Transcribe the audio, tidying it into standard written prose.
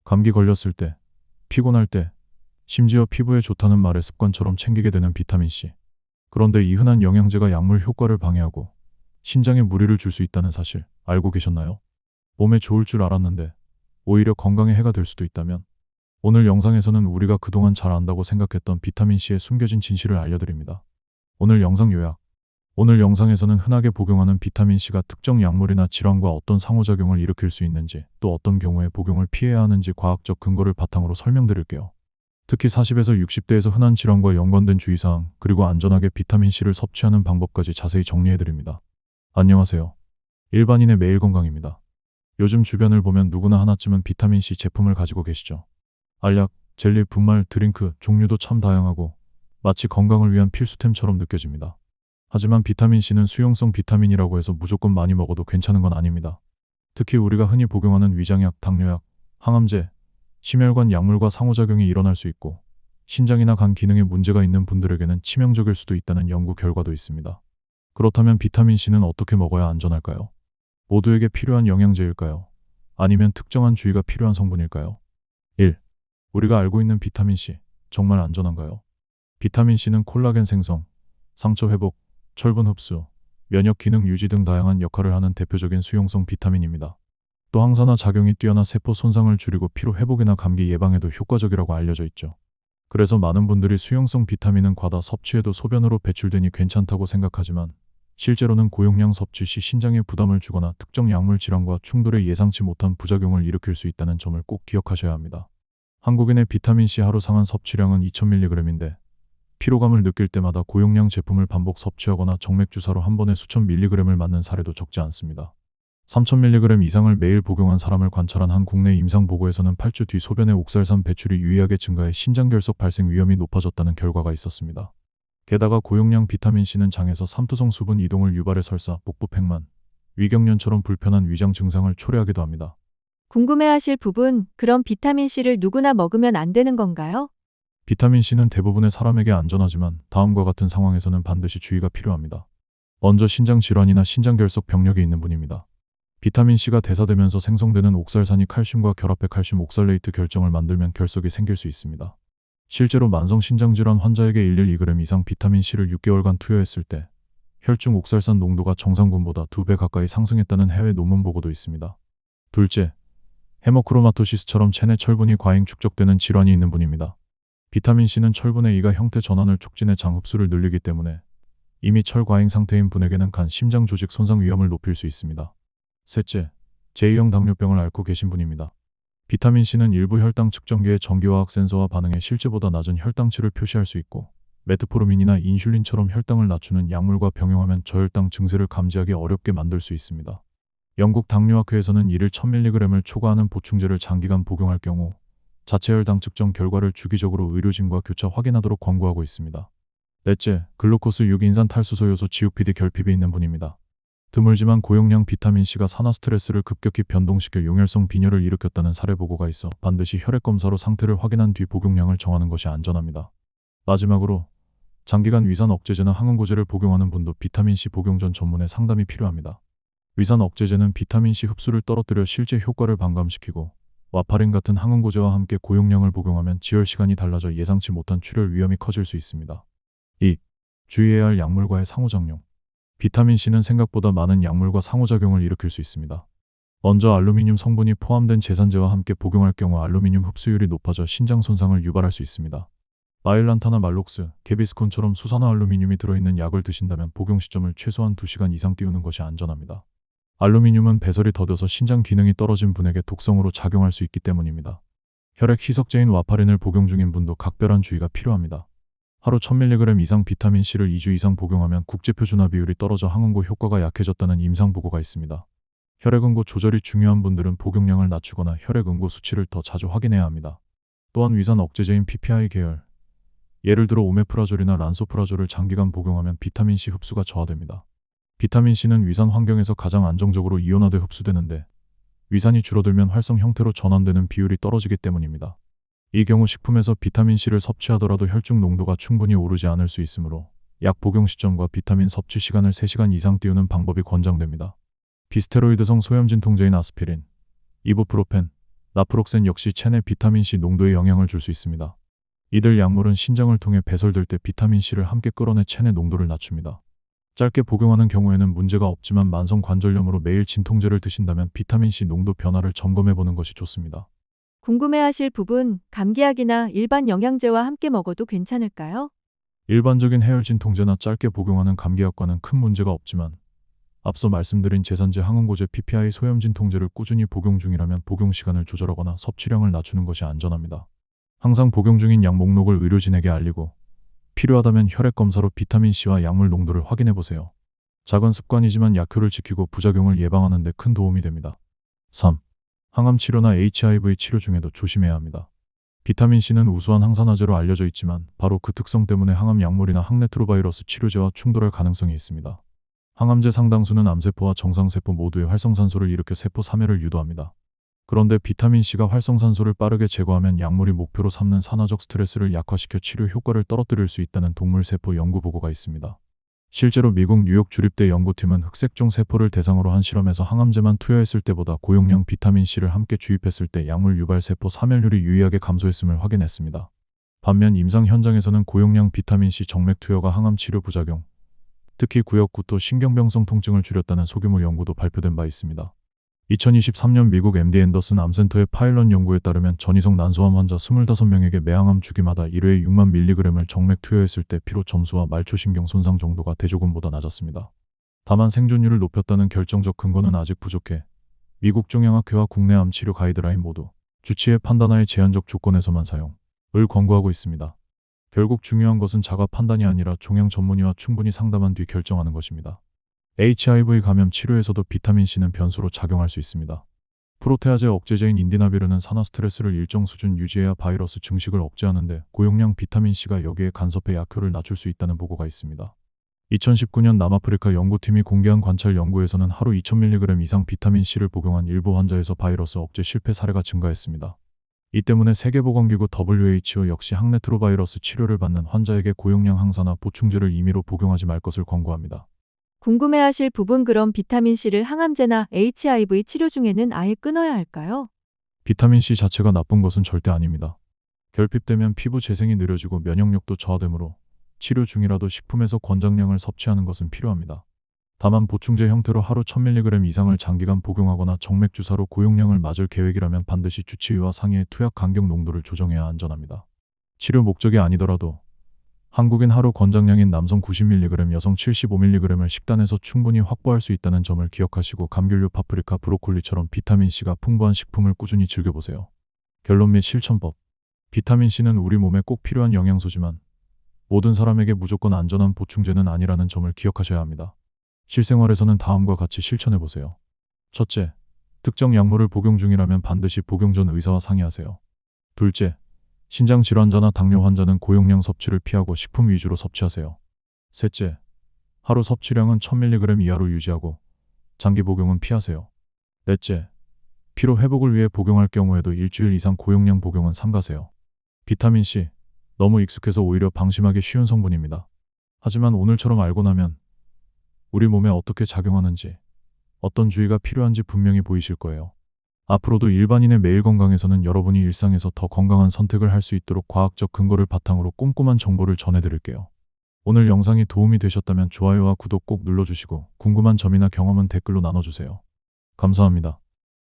감기 걸렸을 때, 피곤할 때, 심지어 피부에 좋다는 말에 습관처럼 챙기게 되는 비타민C. 그런데 이 흔한 영양제가 약물 효과를 방해하고 신장에 무리를 줄 수 있다는 사실 알고 계셨나요? 몸에 좋을 줄 알았는데 오히려 건강에 해가 될 수도 있다면 오늘 영상에서는 우리가 그동안 잘 안다고 생각했던 비타민C의 숨겨진 진실을 알려드립니다. 오늘 영상 요약. 오늘 영상에서는 흔하게 복용하는 비타민C가 특정 약물이나 질환과 어떤 상호작용을 일으킬 수 있는지, 또 어떤 경우에 복용을 피해야 하는지 과학적 근거를 바탕으로 설명드릴게요. 특히 40에서 60대에서 흔한 질환과 연관된 주의사항, 그리고 안전하게 비타민C를 섭취하는 방법까지 자세히 정리해드립니다. 안녕하세요. 일반인의 매일 건강입니다. 요즘 주변을 보면 누구나 하나쯤은 비타민C 제품을 가지고 계시죠. 알약, 젤리, 분말, 드링크 종류도 참 다양하고 마치 건강을 위한 필수템처럼 느껴집니다. 하지만 비타민C는 수용성 비타민이라고 해서 무조건 많이 먹어도 괜찮은 건 아닙니다. 특히 우리가 흔히 복용하는 위장약, 당뇨약, 항암제, 심혈관 약물과 상호작용이 일어날 수 있고 신장이나 간 기능에 문제가 있는 분들에게는 치명적일 수도 있다는 연구 결과도 있습니다. 그렇다면 비타민C는 어떻게 먹어야 안전할까요? 모두에게 필요한 영양제일까요? 아니면 특정한 주의가 필요한 성분일까요? 1. 우리가 알고 있는 비타민C, 정말 안전한가요? 비타민C는 콜라겐 생성, 상처 회복, 철분 흡수, 면역 기능 유지 등 다양한 역할을 하는 대표적인 수용성 비타민입니다. 또 항산화 작용이 뛰어나 세포 손상을 줄이고 피로 회복이나 감기 예방에도 효과적이라고 알려져 있죠. 그래서 많은 분들이 수용성 비타민은 과다 섭취해도 소변으로 배출되니 괜찮다고 생각하지만 실제로는 고용량 섭취 시 신장에 부담을 주거나 특정 약물 질환과 충돌에 예상치 못한 부작용을 일으킬 수 있다는 점을 꼭 기억하셔야 합니다. 한국인의 비타민C 하루 상한 섭취량은 2000mg인데 피로감을 느낄 때마다 고용량 제품을 반복 섭취하거나 정맥 주사로 한 번에 수천 밀리그램을 맞는 사례도 적지 않습니다. 3000mg 이상을 매일 복용한 사람을 관찰한 한 국내 임상 보고에서는 8주 뒤 소변의 옥살산 배출이 유의하게 증가해 신장결석 발생 위험이 높아졌다는 결과가 있었습니다. 게다가 고용량 비타민C는 장에서 삼투성 수분 이동을 유발해 설사, 복부 팽만, 위경련처럼 불편한 위장 증상을 초래하기도 합니다. 궁금해하실 부분, 그럼 비타민C를 누구나 먹으면 안 되는 건가요? 비타민C는 대부분의 사람에게 안전하지만 다음과 같은 상황에서는 반드시 주의가 필요합니다. 먼저 신장 질환이나 신장결석 병력이 있는 분입니다. 비타민C가 대사되면서 생성되는 옥살산이 칼슘과 결합해 칼슘 옥살레이트 결정을 만들면 결석이 생길 수 있습니다. 실제로 만성 신장질환 환자에게 일일 2g 이상 비타민C를 6개월간 투여했을 때 혈중 옥살산 농도가 정상군보다 2배 가까이 상승했다는 해외 논문 보고도 있습니다. 둘째, 헤모크로마토시스처럼 체내 철분이 과잉 축적되는 질환이 있는 분입니다. 비타민C는 철분의 이가 형태 전환을 촉진해 장 흡수를 늘리기 때문에 이미 철 과잉 상태인 분에게는 간, 심장 조직 손상 위험을 높일 수 있습니다. 셋째, 제2형 당뇨병을 앓고 계신 분입니다. 비타민C는 일부 혈당 측정기의 전기화학 센서와 반응해 실제보다 낮은 혈당치를 표시할 수 있고 메트포르민이나 인슐린처럼 혈당을 낮추는 약물과 병용하면 저혈당 증세를 감지하기 어렵게 만들 수 있습니다. 영국 당뇨학회에서는 일일 1000mg을 초과하는 보충제를 장기간 복용할 경우 자체 혈당 측정 결과를 주기적으로 의료진과 교차 확인하도록 권고하고 있습니다. 넷째, 글루코스 6인산 탈수소 요소 GUPD 결핍이 있는 분입니다. 드물지만 고용량 비타민C가 산화 스트레스를 급격히 변동시켜 용혈성 빈혈을 일으켰다는 사례 보고가 있어 반드시 혈액검사로 상태를 확인한 뒤 복용량을 정하는 것이 안전합니다. 마지막으로 장기간 위산 억제제나 항응고제를 복용하는 분도 비타민C 복용 전 전문의 상담이 필요합니다. 위산 억제제는 비타민C 흡수를 떨어뜨려 실제 효과를 반감시키고 와파린 같은 항응고제와 함께 고용량을 복용하면 지혈 시간이 달라져 예상치 못한 출혈 위험이 커질 수 있습니다. 2. 주의해야 할 약물과의 상호작용. 비타민C는 생각보다 많은 약물과 상호작용을 일으킬 수 있습니다. 먼저 알루미늄 성분이 포함된 제산제와 함께 복용할 경우 알루미늄 흡수율이 높아져 신장 손상을 유발할 수 있습니다. 마일란타나 말록스, 개비스콘처럼 수산화 알루미늄이 들어있는 약을 드신다면 복용 시점을 최소한 2시간 이상 띄우는 것이 안전합니다. 알루미늄은 배설이 더뎌서 신장 기능이 떨어진 분에게 독성으로 작용할 수 있기 때문입니다. 혈액 희석제인 와파린을 복용 중인 분도 각별한 주의가 필요합니다. 하루 1000mg 이상 비타민C를 2주 이상 복용하면 국제표준화 비율이 떨어져 항응고 효과가 약해졌다는 임상 보고가 있습니다. 혈액응고 조절이 중요한 분들은 복용량을 낮추거나 혈액응고 수치를 더 자주 확인해야 합니다. 또한 위산 억제제인 PPI 계열, 예를 들어 오메프라졸이나 란소프라졸을 장기간 복용하면 비타민C 흡수가 저하됩니다. 비타민C는 위산 환경에서 가장 안정적으로 이온화돼 흡수되는데 위산이 줄어들면 활성 형태로 전환되는 비율이 떨어지기 때문입니다. 이 경우 식품에서 비타민C를 섭취하더라도 혈중 농도가 충분히 오르지 않을 수 있으므로 약 복용 시점과 비타민 섭취 시간을 3시간 이상 띄우는 방법이 권장됩니다. 비스테로이드성 소염진 통제인 아스피린, 이부프로펜, 나프록센 역시 체내 비타민C 농도에 영향을 줄 수 있습니다. 이들 약물은 신장을 통해 배설될 때 비타민C를 함께 끌어내 체내 농도를 낮춥니다. 짧게 복용하는 경우에는 문제가 없지만 만성 관절염으로 매일 진통제를 드신다면 비타민C 농도 변화를 점검해 보는 것이 좋습니다. 궁금해하실 부분, 감기약이나 일반 영양제와 함께 먹어도 괜찮을까요? 일반적인 해열 진통제나 짧게 복용하는 감기약과는 큰 문제가 없지만 앞서 말씀드린 제산제 항응고제 PPI 소염 진통제를 꾸준히 복용 중이라면 복용 시간을 조절하거나 섭취량을 낮추는 것이 안전합니다. 항상 복용 중인 약 목록을 의료진에게 알리고 필요하다면 혈액 검사로 비타민C와 약물 농도를 확인해 보세요. 작은 습관이지만 약효를 지키고 부작용을 예방하는 데 큰 도움이 됩니다. 3. 항암 치료나 HIV 치료 중에도 조심해야 합니다. 비타민C는 우수한 항산화제로 알려져 있지만 바로 그 특성 때문에 항암 약물이나 항레트로바이러스 치료제와 충돌할 가능성이 있습니다. 항암제 상당수는 암세포와 정상세포 모두의 활성산소를 일으켜 세포 사멸을 유도합니다. 그런데 비타민C가 활성산소를 빠르게 제거하면 약물이 목표로 삼는 산화적 스트레스를 약화시켜 치료 효과를 떨어뜨릴 수 있다는 동물세포 연구 보고가 있습니다. 실제로 미국 뉴욕 주립대 연구팀은 흑색종 세포를 대상으로 한 실험에서 항암제만 투여했을 때보다 고용량 비타민C를 함께 주입했을 때 약물 유발 세포 사멸률이 유의하게 감소했음을 확인했습니다. 반면 임상 현장에서는 고용량 비타민C 정맥 투여가 항암 치료 부작용, 특히 구역구토 신경병성 통증을 줄였다는 소규모 연구도 발표된 바 있습니다. 2023년 미국 MD 앤더슨 암센터의 파일럿 연구에 따르면 전이성 난소암 환자 25명에게 매항암 주기마다 1회에 6만 mg을 정맥 투여했을 때 피로 점수와 말초신경 손상 정도가 대조군보다 낮았습니다. 다만 생존율을 높였다는 결정적 근거는 아직 부족해 미국 종양학회와 국내 암 치료 가이드라인 모두 주치의 판단하에 제한적 조건에서만 사용을 권고하고 있습니다. 결국 중요한 것은 자가 판단이 아니라 종양 전문의와 충분히 상담한 뒤 결정하는 것입니다. HIV 감염 치료에서도 비타민C는 변수로 작용할 수 있습니다. 프로테아제 억제제인 인디나비르는 산화 스트레스를 일정 수준 유지해야 바이러스 증식을 억제하는데 고용량 비타민C가 여기에 간섭해 약효를 낮출 수 있다는 보고가 있습니다. 2019년 남아프리카 연구팀이 공개한 관찰 연구에서는 하루 2000mg 이상 비타민C를 복용한 일부 환자에서 바이러스 억제 실패 사례가 증가했습니다. 이 때문에 세계보건기구 WHO 역시 항레트로바이러스 치료를 받는 환자에게 고용량 항산화 보충제를 임의로 복용하지 말 것을 권고합니다. 궁금해하실 부분, 그럼 비타민C를 항암제나 HIV 치료 중에는 아예 끊어야 할까요? 비타민C 자체가 나쁜 것은 절대 아닙니다. 결핍되면 피부 재생이 느려지고 면역력도 저하되므로 치료 중이라도 식품에서 권장량을 섭취하는 것은 필요합니다. 다만 보충제 형태로 하루 1000mg 이상을 장기간 복용하거나 정맥 주사로 고용량을 맞을 계획이라면 반드시 주치의와 상의해 투약 간격 농도를 조정해야 안전합니다. 치료 목적이 아니더라도 한국인 하루 권장량인 남성 90mg, 여성 75mg을 식단에서 충분히 확보할 수 있다는 점을 기억하시고 감귤류, 파프리카, 브로콜리처럼 비타민C가 풍부한 식품을 꾸준히 즐겨보세요. 결론 및 실천법. 비타민C는 우리 몸에 꼭 필요한 영양소지만 모든 사람에게 무조건 안전한 보충제는 아니라는 점을 기억하셔야 합니다. 실생활에서는 다음과 같이 실천해보세요. 첫째, 특정 약물을 복용 중이라면 반드시 복용 전 의사와 상의하세요. 둘째, 신장 질환자나 당뇨 환자는 고용량 섭취를 피하고 식품 위주로 섭취하세요. 셋째, 하루 섭취량은 1000mg 이하로 유지하고 장기 복용은 피하세요. 넷째, 피로 회복을 위해 복용할 경우에도 일주일 이상 고용량 복용은 삼가세요. 비타민C, 너무 익숙해서 오히려 방심하기 쉬운 성분입니다. 하지만 오늘처럼 알고 나면 우리 몸에 어떻게 작용하는지, 어떤 주의가 필요한지 분명히 보이실 거예요. 앞으로도 일반인의 매일 건강에서는 여러분이 일상에서 더 건강한 선택을 할 수 있도록 과학적 근거를 바탕으로 꼼꼼한 정보를 전해드릴게요. 오늘 영상이 도움이 되셨다면 좋아요와 구독 꼭 눌러주시고 궁금한 점이나 경험은 댓글로 나눠주세요. 감사합니다.